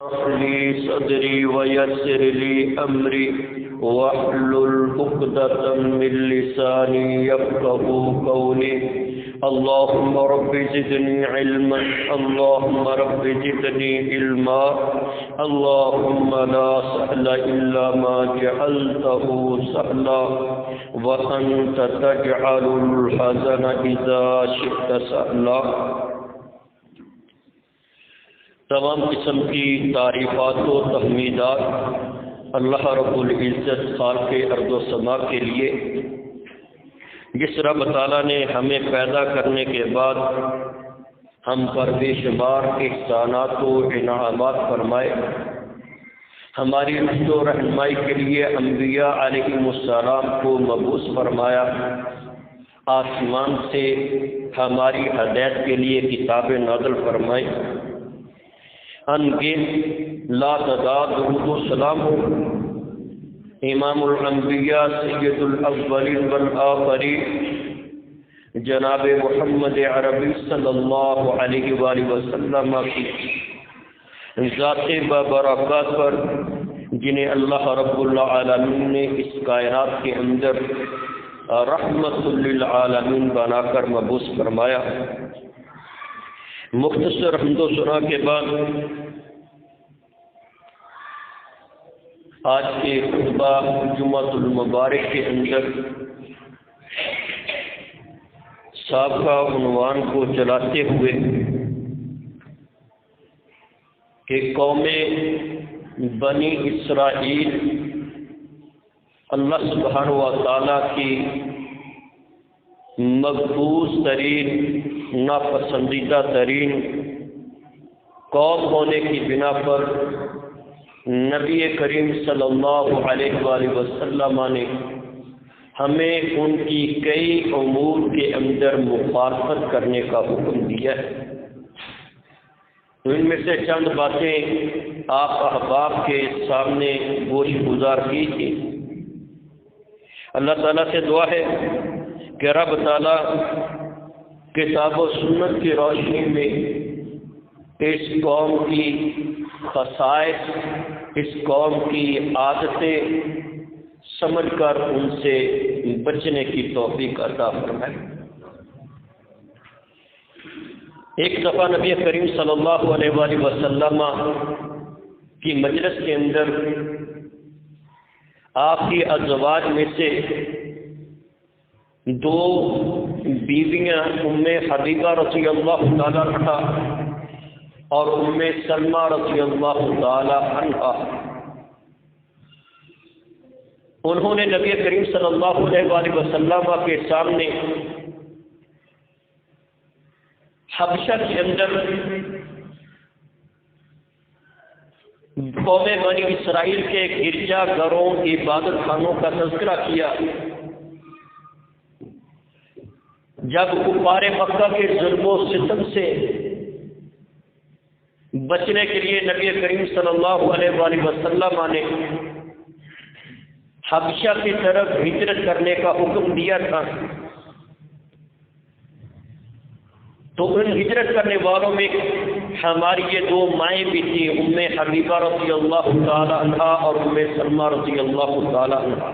اشرح لي صدري ويسر لي أمري واحلل عقدة من لساني يفقهوا قولي. اللهم رب زدني علما، اللهم رب زدني علما، اللهم لا سهل إلا ما جعلته سهلا وأنت تجعل الحزن إذا شئت سهلا. تمام قسم کی تعریفات و تحمیدات اللہ رب العزت خالق ارض و سما کے لیے، جس رب تعالیٰ نے ہمیں پیدا کرنے کے بعد ہم پر بے شمار احسانات و انعامات فرمائے، ہماری رشد و رہنمائی کے لیے انبیاء علیہم السلام کو مبعوث فرمایا، آسمان سے ہماری ہدایت کے لیے کتابیں نازل فرمائی، انگن لا تعداد درود و سلام ہو امام الانبیاء سید الاولین والآخرین جناب محمد عربی صلی اللہ علیہ وآلہ وسلم کی ذات بابرکات پر، جنہیں اللہ رب العالمین نے اس کائنات کے اندر رحمت للعالمین بنا کر مبعوث فرمایا. مختصر حمد و ثنا کے بعد آج کے خطبہ جمعۃ المبارک کے اندر سابقہ عنوان کو چلاتے ہوئے کہ قوم بنی اسرائیل اللہ سبحانہ و تعالیٰ کی مقبوض ترین، ناپسندیدہ ترین قوم ہونے کی بنا پر نبی کریم صلی اللہ علیہ وآلہ وسلم نے ہمیں ان کی کئی امور کے اندر مخالفت کرنے کا حکم دیا ہے. ان میں سے چند باتیں آپ احباب کے سامنے گوش گزار کی تھی. اللہ تعالیٰ سے دعا ہے کہ رب تعالیٰ کتاب و سنت کی روشنی میں اس قوم کی خصائص، اس قوم کی عادتیں سمجھ کر ان سے بچنے کی توفیق عطا فرمائے. ایک دفعہ نبی کریم صلی اللہ علیہ وآلہ وسلم کی مجلس کے اندر آپ کی ازواج میں سے دو بیویاں ام حبیبہ رضی اللہ تعالیٰ عنہا اور ام سلمہ رضی اللہ تعالیٰ عنہا، انہوں نے نبی کریم صلی اللہ علیہ وآلہ وسلم کے سامنے حبشہ کے اندر قوم بنی اسرائیل کے گرجا گھروں، عبادت خانوں کا تذکرہ کیا. جب کفار مکہ کے ظلم و ستم سے بچنے کے لیے نبی کریم صلی اللہ علیہ وآلہ وسلم نے حبشہ کی طرف ہجرت کرنے کا حکم دیا تھا، تو ان ہجرت کرنے والوں میں ہماری یہ دو مائیں بھی تھیں، ام حبیبہ رضی اللہ تعالی عنہا اور ام سلمہ رضی اللہ تعالی عنہا.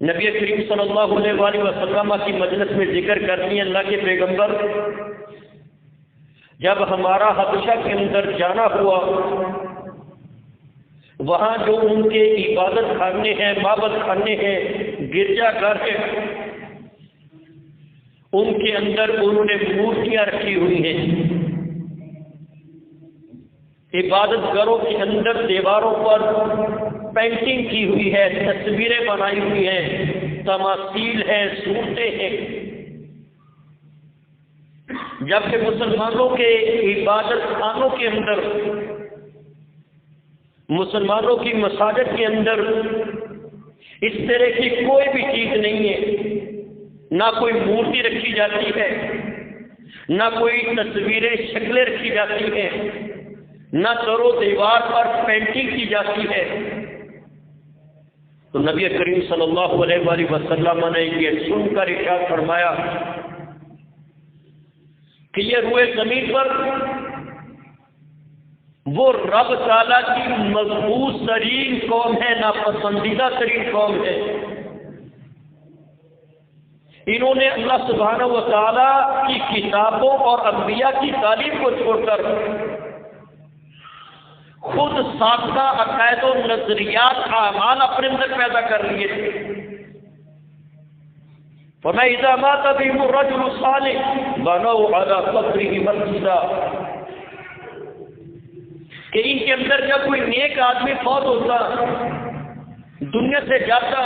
نبی کریم صلی اللہ علیہ وآلہ وسلم کی مجلس میں ذکر کرتی ہیں اللہ کے پیغمبر، جب ہمارا حبشہ کے اندر جانا ہوا، وہاں جو ان کے عبادت خانے ہیں، معبد خانے ہیں، گرجا گھر ہیں، ان کے اندر انہوں نے مورتیاں رکھی ہوئی ہیں. عبادت گھروں کے اندر دیواروں پر پینٹنگ کی ہوئی ہے، تصویریں بنائی ہوئی ہیں، تماثیل ہیں، صورتیں ہیں. جبکہ مسلمانوں کے عبادت خانوں کے اندر، مسلمانوں کی مساجد کے اندر اس طرح کی کوئی بھی چیز نہیں ہے، نہ کوئی مورتی رکھی جاتی ہے، نہ کوئی تصویریں، شکلیں رکھی جاتی ہیں، نہ در و دیوار پر پینٹنگ کی جاتی ہے. تو نبی کریم صلی اللہ علیہ وآلہ وسلم نے یہ سن کر ارشاد فرمایا کہ یہ روئے زمین پر وہ رب تعالیٰ کی مقبول ترین قوم ہے، ناپسندیدہ ترین قوم ہے۔ انہوں نے اللہ سبحانہ و تعالیٰ کی کتابوں اور انبیاء کی تعلیم کو چھوڑ کر خود ساختہ عقائد و نظریات اعمال اپنے اندر پیدا کر لیے تھے۔ فَإِذَا مَاتَ بِهِمُ الرَّجُلُ الصَّالِحُ بَنَوْا عَلَى قَبْرِهِ مَسْجِدًا، کہ ان کے اندر جب کوئی نیک آدمی فوت ہوتا، دنیا سے جاتا،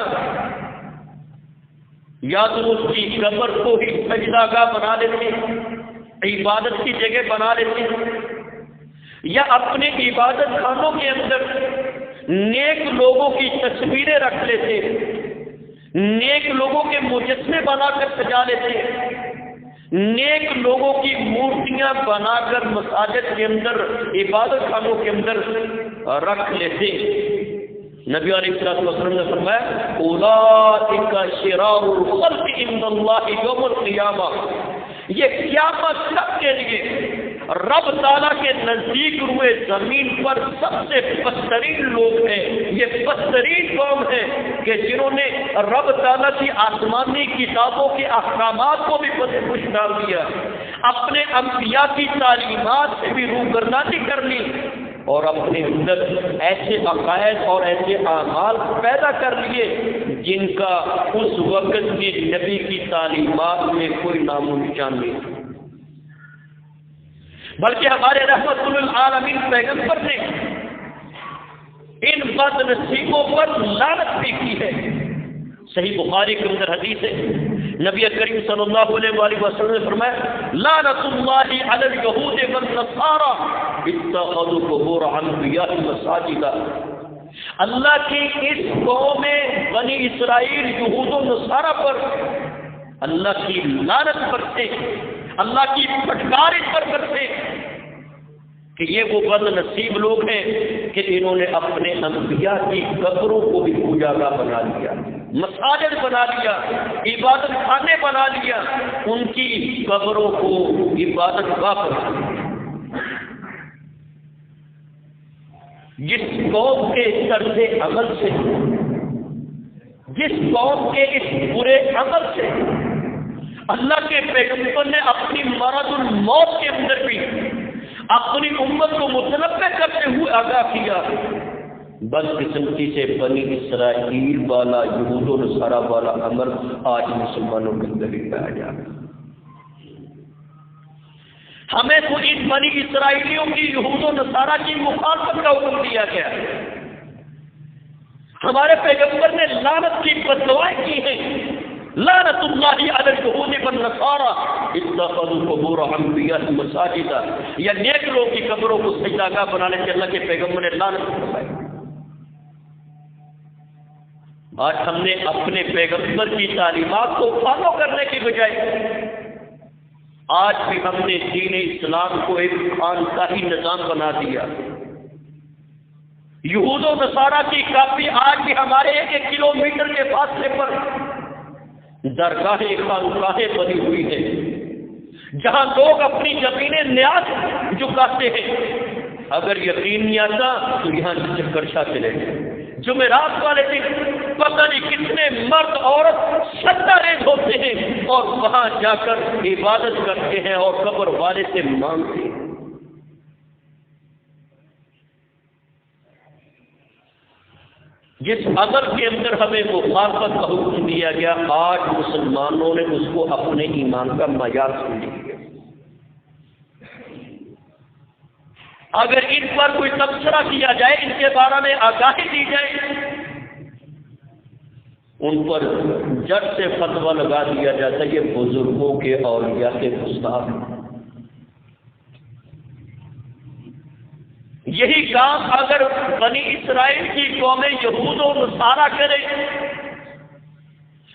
یا تو اس کی قبر کو ہی سجدہ گاہ بنا لیتے، عبادت کی جگہ بنا لیتے، یا اپنے عبادت خانوں کے اندر نیک لوگوں کی تصویریں رکھ لیتے، نیک لوگوں کے مجسمے بنا کر سجا لیتے، نیک لوگوں کی مورتیاں بنا کر مساجد کے اندر عبادت خانوں کے اندر رکھ لیتے۔ نبی علیہ الصلوۃ والسلام نے فرمایا اولئک شرار الخلق عند اللہ یوم القیامہ، یہ قیامت تک کے لیے رب تعالیٰ کے نزدیک روئے زمین پر سب سے بدترین لوگ ہیں، یہ بدترین قوم ہے کہ جنہوں نے رب تعالیٰ کی آسمانی کتابوں کے احکامات کو بھی پوچھ ڈال دیا، اپنے انبیاء کی تعلیمات سے بھی روگردانی کر لی، اور اپنے اندر ایسے عقائد اور ایسے اعمال پیدا کر لیے جن کا اس وقت کے نبی کی تعلیمات میں کوئی نام و نشان نہیں، بلکہ ہمارے رحمت للعالمین پیغمبر نے ان بد نصیبوں پر لعنت بھی کی ہے۔ صحیح بخاری کے اندر حدیث ہے، نبی کریم صلی اللہ علیہ وآلہ وسلم نے فرمایا لعنت اللہ علی الیہود والنصارى اتخذوا قبور انبیاء مساجد، اللہ کی اس قوم بنی اسرائیل یہود و نصارہ پر اللہ کی لعنت برسے، اللہ کی پھٹکار اس پر برسے کہ یہ وہ بد نصیب لوگ ہیں کہ انہوں نے اپنے انبیاء کی قبروں کو بھی پوجا گاہ بنا لیا، مساجد بنا لیا، عبادت خانے بنا لیا، ان کی قبروں کو عبادت گاہ بنا لیا۔ جس قوم کے طرز عمل سے، جس قوم کے اس برے عمل سے اللہ کے پیغمبر نے اپنی مرض الموت کے اندر بھی اپنی امت کو متنبع کرتے ہوئے آگاہ کیا، بدقسمتی سے بنی اسرائیل والا یہود و نصارہ والا عمل آج مسلمانوں کے اندر بھی پایا جا رہا ہے۔ ہمیں تو ان بنی اسرائیلیوں کی یہود و نصارہ کی مخالفت کا حکم دیا گیا، ہمارے پیغمبر نے لعنت کی بددعائیں کی ہیں، لعنت اللہ علی الیہود والنصارى اتخذوا قبور انبیاء مساجد، یا نیک لوگوں کی قبروں کو سجدہ گاہ بنانے سے اللہ کے پیغمبر نے لعنت فرمائی۔ آج ہم نے اپنے پیغمبر کی تعلیمات کو فالو کرنے کی بجائے آج بھی ہم نے دین اسلام کو ایک خانقاہی نظام بنا دیا۔ یہود و نصارہ کی کاپی آج بھی ہمارے 1 کلومیٹر کے فاصلے پر درگاہیں خانقاہیں بنی ہوئی ہیں، جہاں لوگ اپنی زمینیں نیاز جھکاتے ہیں۔ اگر یقین نہیں آتا تو یہاں چکر شاہ چلے جائیں، جمعرات والے دن پتہ نہیں کتنے مرد عورت سجدہ ریز ہوتے ہیں اور وہاں جا کر عبادت کرتے ہیں اور قبر والے سے مانگتے ہیں۔ جس عمل کے اندر ہمیں مخالفت کا حکم دیا گیا، آج مسلمانوں نے اس کو اپنے ایمان کا معیار سمجھ لیا۔ اگر ان پر کوئی تبصرہ کیا جائے، ان کے بارے میں آگاہی دی جائے، ان پر جٹ سے فتویٰ لگا دیا جاتا ہے یہ بزرگوں کے اولیاء کے گستاخ ہیں۔ یہی کام اگر بنی اسرائیل کی قومیں یہود و نصارہ کرے،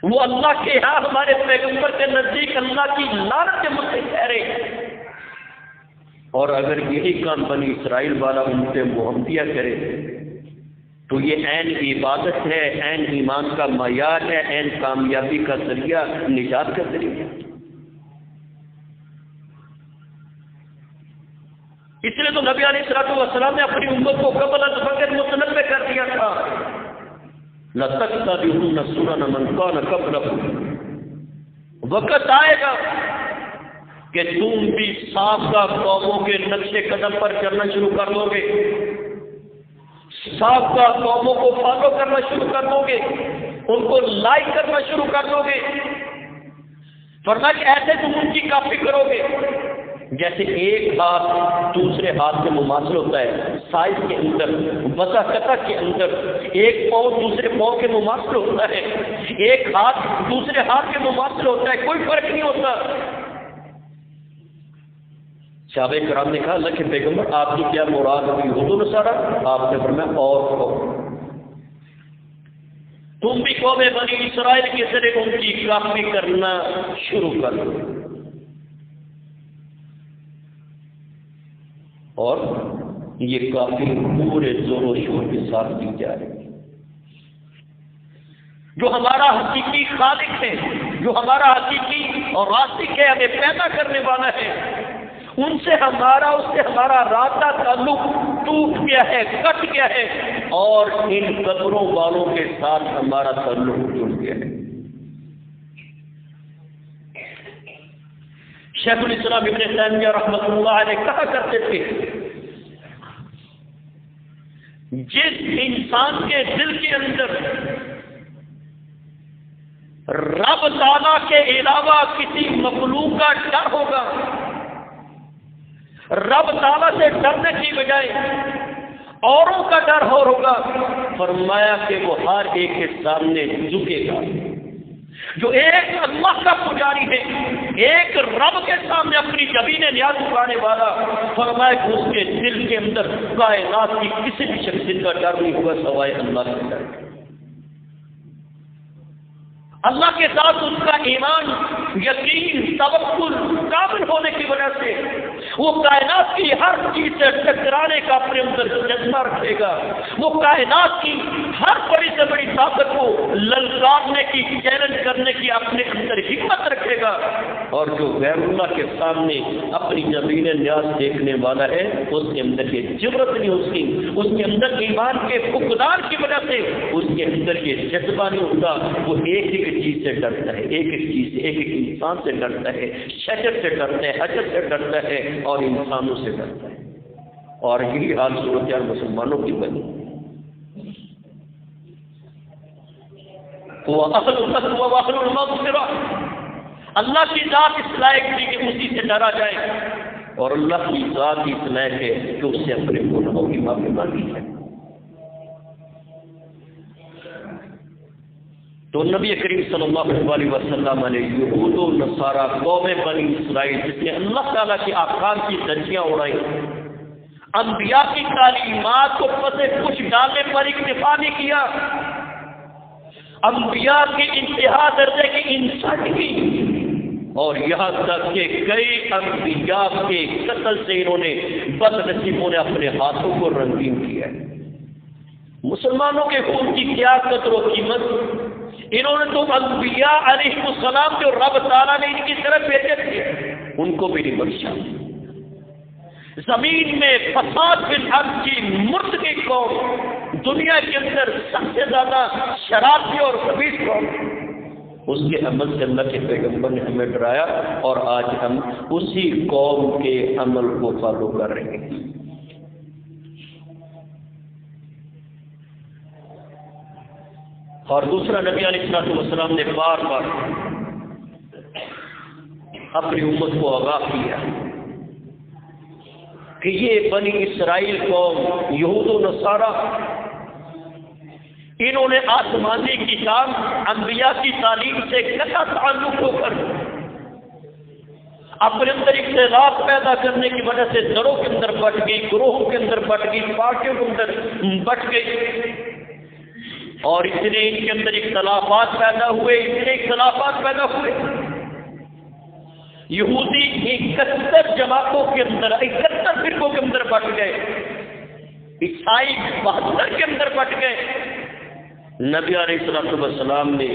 وہ اللہ کے ہاں ہمارے پیغمبر کے نزدیک اللہ کی لعنت کے مستحق ٹھہرے، اور اگر یہی کام بنی اسرائیل والا امت محمدیہ کرے تو یہ عین عبادت ہے، عین ایمان کا معیار ہے، عین کامیابی کا ذریعہ، نجات کا ذریعہ۔ اس لیے تو نبی علیہ الصلوۃ والسلام نے اپنی امت کو قبل از فقر متنبع کر دیا تھا، لَتَتَّبِعُنَّ سُنَنَ مَنْ كَانَ قَبْلَكُمْ، وقت آئے گا کہ تم بھی سابقہ قوموں کے نقش قدم پر چلنا شروع کر دو گے، سابقہ قوموں کو فالو کرنا شروع کر دو گے، ان کو لائک کرنا شروع کر دو گے، ورنہ کہ ایسے تم ان کی کاپی کرو گے جیسے ایک ہاتھ دوسرے ہاتھ کے مماثل ہوتا ہے، سائز کے اندر، وساقت کے اندر ایک پاؤں دوسرے پاؤں کے مماثل ہوتا ہے، ایک ہاتھ دوسرے ہاتھ کے مماثل ہوتا ہے، کوئی فرق نہیں ہوتا۔ صحابہ کرام نے کہا اللہ کے پیغمبر آپ کی کیا مراد ہوئی یہود و نصارہ؟ آپ نے فرمایا اور تم بھی قوم بنی اسرائیل کے ذریعے ان کی کاپی کرنا شروع کر دو، اور یہ کافی پورے زور و شور کے ساتھ کی جا رہی ہے۔ جو ہمارا حقیقی خالق ہے، جو ہمارا حقیقی اور رازق ہے، ہمیں پیدا کرنے والا ہے، ان سے ہمارا رابطہ تعلق ٹوٹ گیا ہے، کٹ گیا ہے، اور ان قبروں والوں کے ساتھ ہمارا تعلق ٹوٹ گیا ہے۔ شیخ الاسلام ابن تیمیہ رحمۃ اللہ علیہ کہا کرتے تھے جس انسان کے دل کے اندر رب تعالیٰ کے علاوہ کسی مخلوق کا ڈر ہوگا، رب تعالیٰ سے ڈرنے کی بجائے اوروں کا ڈر ہوگا، فرمایا کہ وہ ہر ایک کے سامنے جھکے گا۔ جو ایک اللہ کا پجاری ہے، ایک رب کے سامنے اپنی جبین نیاز اٹھانے والا، فرمایا کہ اس کے دل کے اندر کائنات کی کسی بھی شخصیت کا ڈر نہیں ہوگا سوائے اللہ کا ڈر۔ اللہ کے ساتھ اس کا ایمان، یقین، توکل کامل ہونے کی وجہ سے وہ کائنات کی ہر چیز سے ٹکرانے کا اپنے اندر جذبہ رکھے گا، وہ کائنات کی ہر بڑی سے بڑی طاقت کو للکارنے کی، چیلنج کرنے کی اپنے اندر ہمت رکھے گا، اور جو غیر اللہ کے سامنے اپنی زمین نیاز دیکھنے والا ہے اس کے اندر یہ جرأت نہیں، اس کے اندر ایمان کے فقدان کی وجہ سے اس کے اندر یہ جذبہ نہیں ہوتا، وہ ایک ایک چیز سے ڈرتا ہے، ایک ایک چیز سے، ایک ایک انسان سے ڈرتا ہے، شجر سے ڈرتا ہے، حجر سے ڈرتا ہے، اور انسانوں سے ڈرتا ہے۔ اور یہی حال صورتحال مسلمانوں کی بنی۔ وَأَهْلُ التَّقْوَىٰ وَأَهْلُ الْمَغْفِرَةِ، اللہ کی ذات اس لائق تھی کہ اسی سے ڈرا جائے، اور اللہ کی ذات اس لائق ہے کہ اس سے اپنے گناہوں کی معافی مانگی ہے۔ تو نبی کریم صلی اللہ علیہ وسلم نے یہود و نصارہ قوم بنی اسرائیل جس نے اللہ تعالیٰ کے احکام کی دھجیاں اڑائی، انبیاء کی تعلیمات کو پس پش ڈالنے پر اکتفا نہیں کیا، انبیاء کی انتہا درجے کی انسٹ کی، اور یہاں تک کہ کئی انبیاء کے قتل سے انہوں نے بد نصیبوں نے اپنے ہاتھوں کو رنگین کیا ہے۔ مسلمانوں کے خون کی کیا قدر و قیمت، انہوں نے تو انبیاء علیہ السلام جو رب تعالیٰ نے ان کی طرف بھیجے تھے ان کو بھی نہیں بخشا۔ زمین میں فساد فی الارض کی مردگی قوم، دنیا کے اندر سب سے زیادہ شرابی اور خبیث قوم، اس کے عمل سے اللہ کے پیغمبر نے ہمیں ڈرایا، اور آج ہم اسی قوم کے عمل کو فالو کر رہے ہیں۔ اور دوسرا نبی علیہ السلام نے بار بار اپنی امت کو آگاہ کیا کہ یہ بنی اسرائیل قوم، یہود و نصارہ، انہوں نے آسمانی کتاب انبیاء کی تعلیم سے قطع تعلق ہو کر اپنے اندر اختلاف پیدا کرنے کی وجہ سے دڑوں کے اندر بٹ گئی، گروہوں کے اندر بٹ گئی، پارٹیوں کے اندر بٹ گئی، اور اتنے ان کے اندر اختلافات پیدا ہوئے، یہودی 71 جماعتوں کے اندر، 71 فرقوں کے اندر بٹ گئے، عیسائی 72 کے اندر بٹ گئے۔ نبی علیہ السلام نے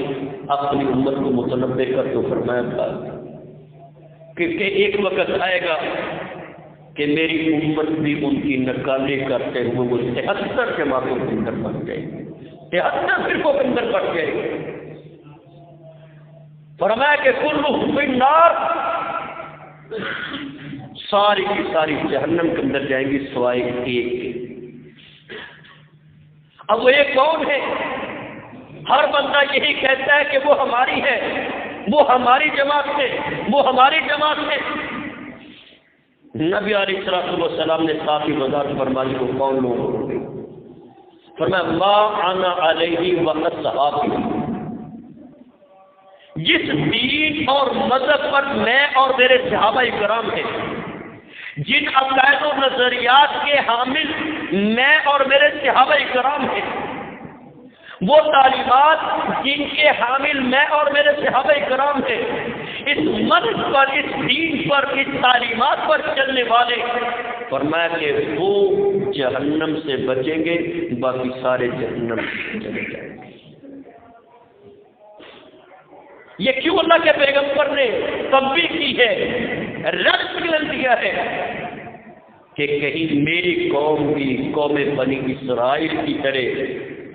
اپنی امت کو متنبع کر کے فرمایا تھا کہ ایک وقت آئے گا کہ میری امت بھی ان کی نکالی کرتے ہوئے وہ 73 جماعتوں کے اندر بن جائے گی، 73 فرقوں کے اندر بن جائے گی۔ فرمایا کہ کلہم فی النار، ساری کی ساری جہنم کے اندر جائیں گی سوائے ایک کے۔ اب وہ ایک کون ہے؟ ہر بندہ یہی کہتا ہے کہ وہ ہماری ہے، وہ ہماری جماعت ہے، وہ ہماری جماعت ہے۔ نبی علیہ الصلوۃ والسلام نے صاف وضاحت فرمائی کو کون لوگ ہوتے؟ فرمایا ما انا علیہ واصحابی، جس دین اور مذہب پر میں اور میرے صحابہ کرام ہیں، جن عقائد و نظریات کے حامل میں اور میرے صحابہ کرام ہیں، وہ تعلیمات جن کے حامل میں اور میرے صحابہ کرام ہیں، اس منہج پر، اس دین پر، اس تعلیمات پر چلنے والے، فرمایا کہ وہ جہنم سے بچیں گے، باقی سارے جہنم سے چلے جائیں گے۔ یہ کیوں اللہ کے پیغمبر نے تنبیہ کی ہے، رد دیا ہے کہ کہیں میری قوم بھی قوم بنی اسرائیل کی طرح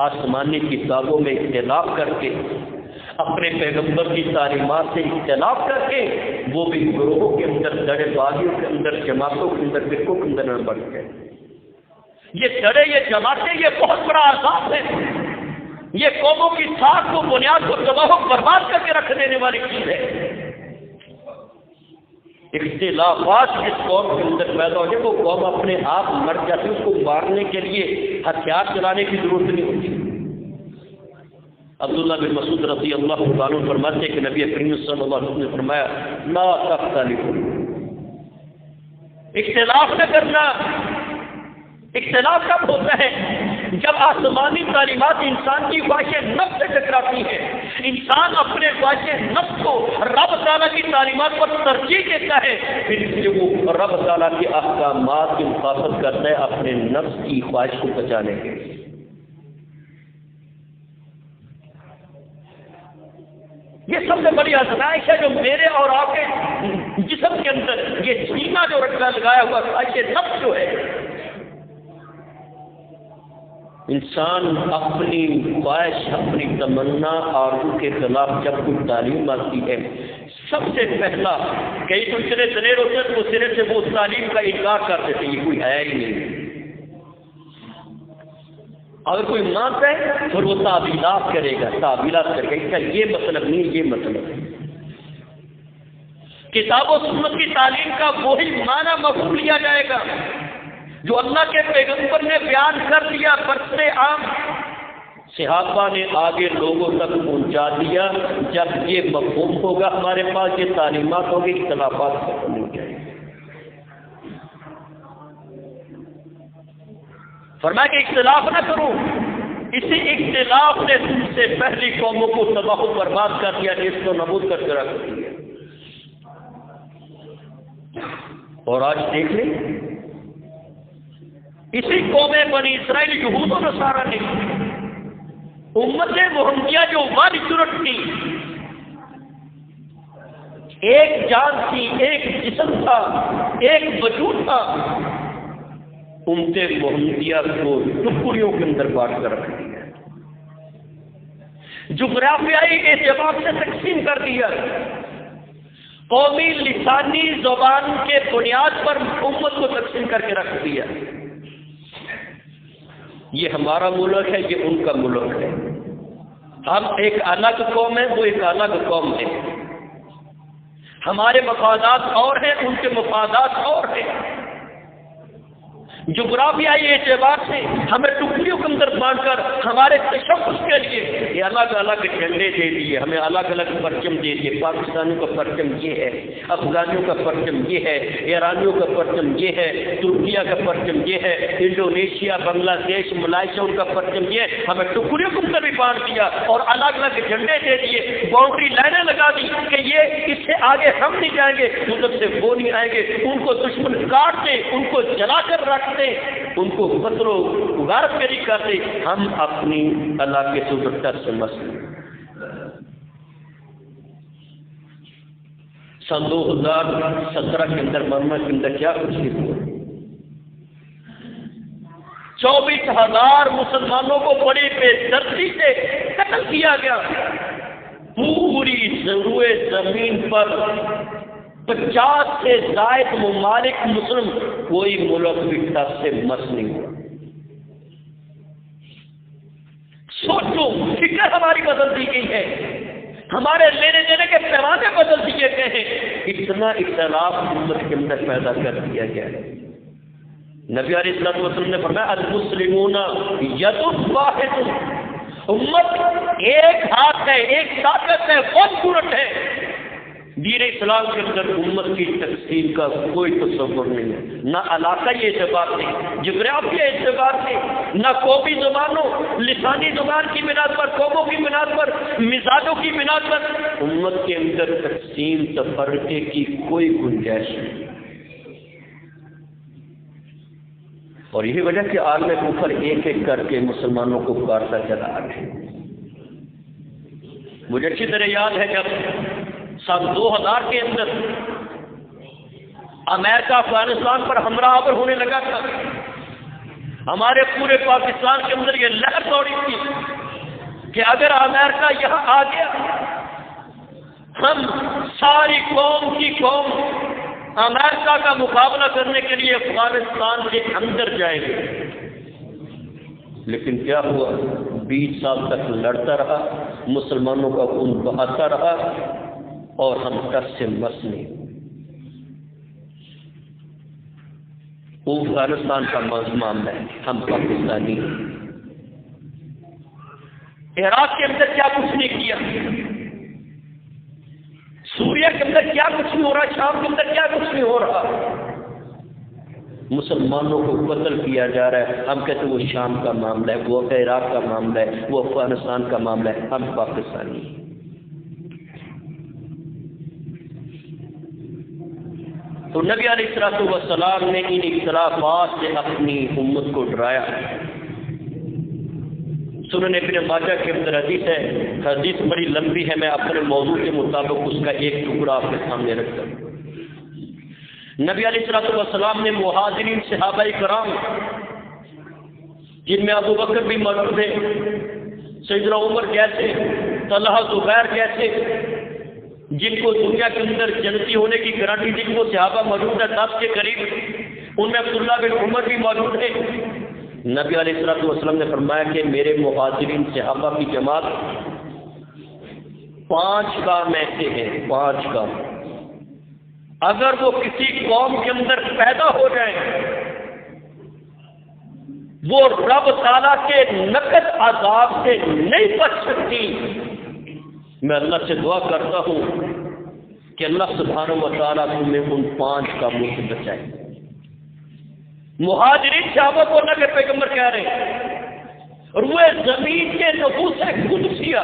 آسمانی کتابوں میں اختلاف کر کے، اپنے پیغمبر کی تعلیمات سے اختلاف کر کے، وہ بھی گروہوں کے اندر، دڑے بازیوں کے اندر، جماعتوں کے اندر، فرقوں کے اندر نہ بڑھ گئے۔ یہ دڑے، یہ جماعتیں، یہ بہت بڑا عذاب ہے، یہ قوموں کی ساکھ کو، بنیاد کو تباہ و برباد کر کے رکھ دینے والی چیز ہے۔ اختلافات جس قوم کے اندر پیدا ہو جائے، وہ قوم اپنے آپ مر جاتی، اس کو مارنے کے لیے ہتھیار چلانے کی ضرورت نہیں ہوتی۔ عبداللہ بن مسعود رضی اللہ عنہ فرماتے ہیں کہ نبی کریم صلی اللہ علیہ وسلم نے فرمایا لا تختلفوا، اختلاف نہ کرنا۔ اختلاف کب ہوتا ہے؟ جب آسمانی تعلیمات انسان کی خواہش نفس سے ٹکراتی ہے، انسان اپنے خواہش نفس کو رب تعالیٰ کی تعلیمات پر ترجیح دیتا ہے، پھر اس لیے وہ رب تعالیٰ کے احکامات کی مخالفت کرتا ہے اپنے نفس کی خواہش کو بچانے کے لیے۔ یہ سب سے بڑی آزمائش ہے جو میرے اور آپ کے جسم کے اندر یہ سینہ جو رکھا لگایا ہوا خواہش نفس جو ہے، انسان اپنی خواہش، اپنی تمنا اور ان کے خلاف جب کوئی تعلیم آتی ہے، سب سے پہلا کئی تو اتنے دلیر ہوتے ہیں تو سرے سے وہ تعلیم کا انکار کر دیتے ہیں، یہ کوئی ہے ہی نہیں۔ اگر کوئی مانتا ہے پھر وہ تعویلات کرے گا، اس کا یہ مطلب نہیں، یہ مطلب ہے۔ کتاب و سنت کی تعلیم کا وہی معنی مفہوم لیا جائے گا جو اللہ کے پیغمبر نے بیان کر دیا، برسر عام صحابہ نے آگے لوگوں تک پہنچا دیا۔ جب یہ مفہوم ہوگا ہمارے پاس، یہ تعلیمات ہوگی، اختلافات ختم ہو جائیں گے۔ فرمایا کہ اختلاف نہ کرو، اسی اختلاف نے تم سے پہلی قوموں کو تباہ و برباد کر دیا، اس کو نابود کر کے رکھ دیا۔ اور آج دیکھ لیں، اسی قوم بنی اسرائیل یہود و نصارہ نے امت محمدیہ جو ون یونٹ تھی، ایک جان تھی، ایک جسم تھا، ایک وجود تھا، امت محمدیہ کو ٹکڑیوں کے اندر بانٹ کر رکھ دیا، جغرافیائی اعتبار سے تقسیم کر دیا، قومی لسانی زبان کے بنیاد پر امت کو تقسیم کر کے رکھ دیا۔ یہ ہمارا ملک ہے، یہ ان کا ملک ہے، ہم ایک الگ قوم ہے، وہ ایک الگ قوم ہے، ہمارے مفادات اور ہیں، ان کے مفادات اور ہیں۔ جغرافیائی اعتبار سے ہمیں ٹکڑیوں کے اندر بانٹ کر ہمارے تشخص کے لیے یہ الگ الگ جھنڈے دے دیے، ہمیں الگ الگ پرچم دے دیے۔ پاکستانیوں کا پرچم یہ ہے، افغانیوں کا پرچم یہ ہے، ایرانیوں کا پرچم یہ ہے، ترکیہ کا پرچم یہ ہے، انڈونیشیا، بنگلہ دیش، ملائیشیا، ان کا پرچم یہ ہے۔ ہمیں ٹکڑیوں کے اندر بھی بانٹ دیا اور الگ الگ جھنڈے دے دیے، باؤنڈری لائنیں لگا دی کہ یہ اس سے آگے ہم نہیں جائیں گے، ادھر سے وہ نہیں آئیں گے، ان کو دشمن کاٹ دے، ان کو جلا کر رکھ دے، ان کو قتل و غارت میں نہیں کرتے، ہم اپنی علاقے سے ادھر سے مسئلے۔ سن 2017 کے اندر مرمہ کے اندر کیا کچھ نہیں ہوا، 24,000 مسلمانوں کو بڑی بے دردی سے قتل کیا گیا۔ پوری روئے زمین پر 50 سے زائد ممالک مسلم، کوئی ملک بھی ٹس سے مس نہیں ہوا۔ سوچو، فکر ہماری بدل دی گئی ہے، ہمارے لینے دینے کے پیمانے بدل دیے گئے ہیں، اتنا اختلاف امت کے اندر پیدا کر دیا گیا ہے۔ نبی علیہ الصلوۃ والسلام نے فرمایا المسلمون ید واحد، امت ایک ہاتھ ہے، ایک طاقت ہے، بہت قوت ہے۔ دین اسلام کے اندر امت کی تقسیم کا کوئی تصور نہیں ہے، نہ علاقائی اعتبار سے، جغرافیائی اعتبار سے، نہ قومی زبانوں، لسانی زبان کی بنا پر، قوموں کی بنا پر، مزاجوں کی بنا پر امت کے اندر تقسیم تفرقے کی کوئی گنجائش نہیں۔ اور یہی وجہ کہ عالم کفر ایک ایک کر کے مسلمانوں کو کاٹتا چلا آگے۔ مجھے اچھی طرح یاد ہے جب سال 2000 کے اندر امریکہ افغانستان پر حملہ آور ہونے لگا تھا، ہمارے پورے پاکستان کے اندر یہ لہر دوڑی تھی کہ اگر امریکہ یہاں آ گیا، ہم ساری قوم کی قوم امریکہ کا مقابلہ کرنے کے لیے افغانستان کے اندر جائیں گے۔ لیکن کیا ہوا؟ 20 سال تک لڑتا رہا، مسلمانوں کا خون بہاتا رہا اور ہم ٹس سے مس نہیں۔ وہ افغانستان کا معاملہ ہے، ہم پاکستانی ہیں۔ عراق کے اندر کیا کچھ نہیں کیا، سوریہ کے اندر کیا کچھ نہیں ہو رہا، شام کے اندر کیا کچھ نہیں ہو رہا، مسلمانوں کو قتل کیا جا رہا ہے۔ ہم کہتے ہیں وہ شام کا معاملہ ہے، وہ عراق کا معاملہ ہے، وہ افغانستان کا معاملہ ہے، ہم پاکستانی ہیں۔ تو نبی علیہ الصلوۃ والسلام نے ان اختلافات سے اپنی امت کو ڈرایا۔ سنن ابن ماجہ کے اندر حدیث ہے، حدیث بڑی لمبی ہے، میں اپنے موضوع کے مطابق اس کا ایک ٹکڑا آپ کے سامنے رکھتا ہوں۔ نبی علیہ الصلوۃ والسلام نے مہاجرین صحابہ کرام، جن میں ابو بکر بھی موجود ہے، سیدنا عمر جیسے، طلحہ زبیر جیسے، جن کو دنیا کے اندر جنتی ہونے کی گارنٹی تھی، وہ صحابہ موجود ہے 10 کے قریب، ان میں عبداللہ بن عمر بھی موجود ہے۔ نبی علیہ الصلوۃ والسلام نے فرمایا کہ میرے مہاجرین صحابہ کی جماعت 5 کام ایسے ہیں، 5 کام اگر وہ کسی قوم کے اندر پیدا ہو جائیں، وہ رب تعالیٰ کے نقد عذاب سے نہیں بچ سکتی۔ میں اللہ سے دعا کرتا ہوں کہ اللہ سبحانہ و تعالیٰ تمہیں ان 5 کاموں سے بچائے۔ مہاجرین صحابہ کو اللہ کے پیغمبر کہہ رہے ہیں، اور وہ زمین کے نفوس قدسیہ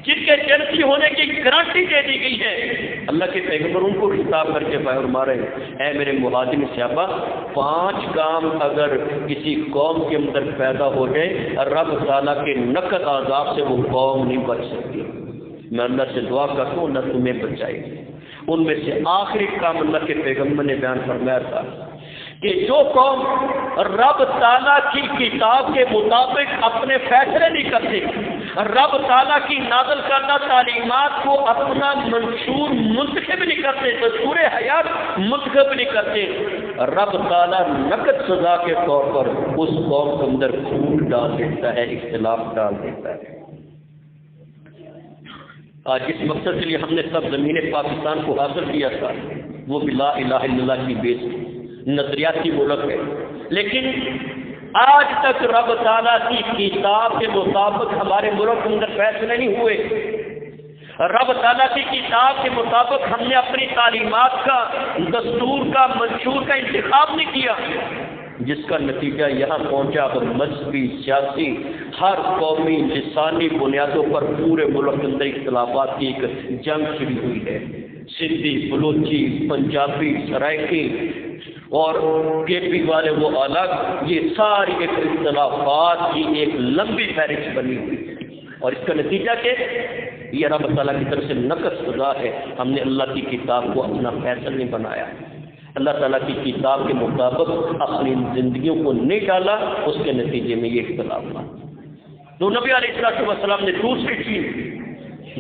جن کے جنتی ہونے کی گارنٹی دے دی گئی ہے، اللہ کے پیغمبر ان کو خطاب کر کے فرما رہے ہیں، اے میرے مہاجرین صحابہ، 5 کام اگر کسی قوم کے اندر پیدا ہو جائے، رب تعالیٰ کے نقد عذاب سے وہ قوم نہیں بچ سکتی۔ میں اللہ سے دعا کرتا ہوں اللہ تمہیں بچائے۔ ان میں سے آخری کام اللہ کے پیغمبر نے بیان فرمایا تھا کہ جو قوم رب تعالیٰ کی کتاب کے مطابق اپنے فیصلے نہیں کرتے، رب تعالیٰ کی نازل کردہ تعلیمات کو اپنا منشور منتخب نہیں کرتے، دستور حیات منتخب نہیں کرتے، رب تعالیٰ نقد سزا کے طور پر اس قوم کے اندر پھوٹ ڈال دیتا ہے، اختلاف ڈال دیتا ہے۔ آج جس مقصد کے لیے ہم نے سب زمین پاکستان کو حاصل کیا تھا، وہ بھی لا الہ الا اللہ کی بیس نظریاتی ملک ہے، لیکن آج تک رب تعالیٰ کی کتاب کے مطابق ہمارے ملک کے اندر فیصلے نہیں ہوئے۔ رب تعالیٰ کی کتاب کے مطابق ہم نے اپنی تعلیمات کا، دستور کا، منشور کا انتخاب نہیں کیا، جس کا نتیجہ یہاں پہنچا۔ اب مذہبی، سیاسی، ہر قومی لسانی بنیادوں پر پورے ملک کے اندر اختلافات کی ایک جنگ شروع ہوئی ہے۔ سندھی، بلوچی، پنجابی، سرائکی اور کے پی والے وہ الگ، یہ ساری ایک اختلافات کی ایک لمبی فہرست بنی ہوئی ہے، اور اس کا نتیجہ کہ یہ رب تعالیٰ کی طرف سے نقد سزا ہے۔ ہم نے اللہ کی کتاب کو اپنا فیصل نہیں بنایا، اللہ تعالیٰ کی کتاب کے مطابق اپنی زندگیوں کو نہیں ڈالا، اس کے نتیجے میں یہ اختلاف ہوا۔ تو نبی علیہ السلام نے دوسری چیز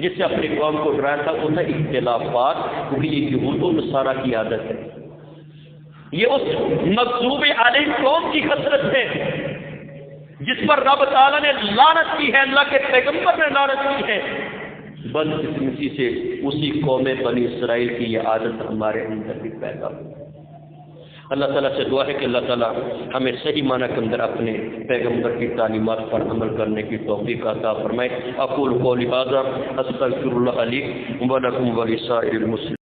جس سے اپنی قوم کو ڈرایا تھا وہ تھا اختلافات، کیونکہ یہ یہود و نصارہ کی عادت ہے، یہ اس مغضوب علیہ قوم کی خسرت ہے جس پر رب تعالیٰ نے لعنت کی ہے، اللہ کے پیغمبر نے لعنت کی ہے۔ بدقسمتی سے اسی قوم بنی اسرائیل کی یہ عادت ہمارے اندر بھی پیدا ہوئی۔ اللہ تعالیٰ سے دعا ہے کہ اللہ تعالیٰ ہمیں صحیح معنی کے اندر اپنے پیغمبر کی تعلیمات پر عمل کرنے کی توفیق عطا فرمائے۔ اقول قولی ھذا استغفر اللہ لی و لکم ولسائر المسلمین۔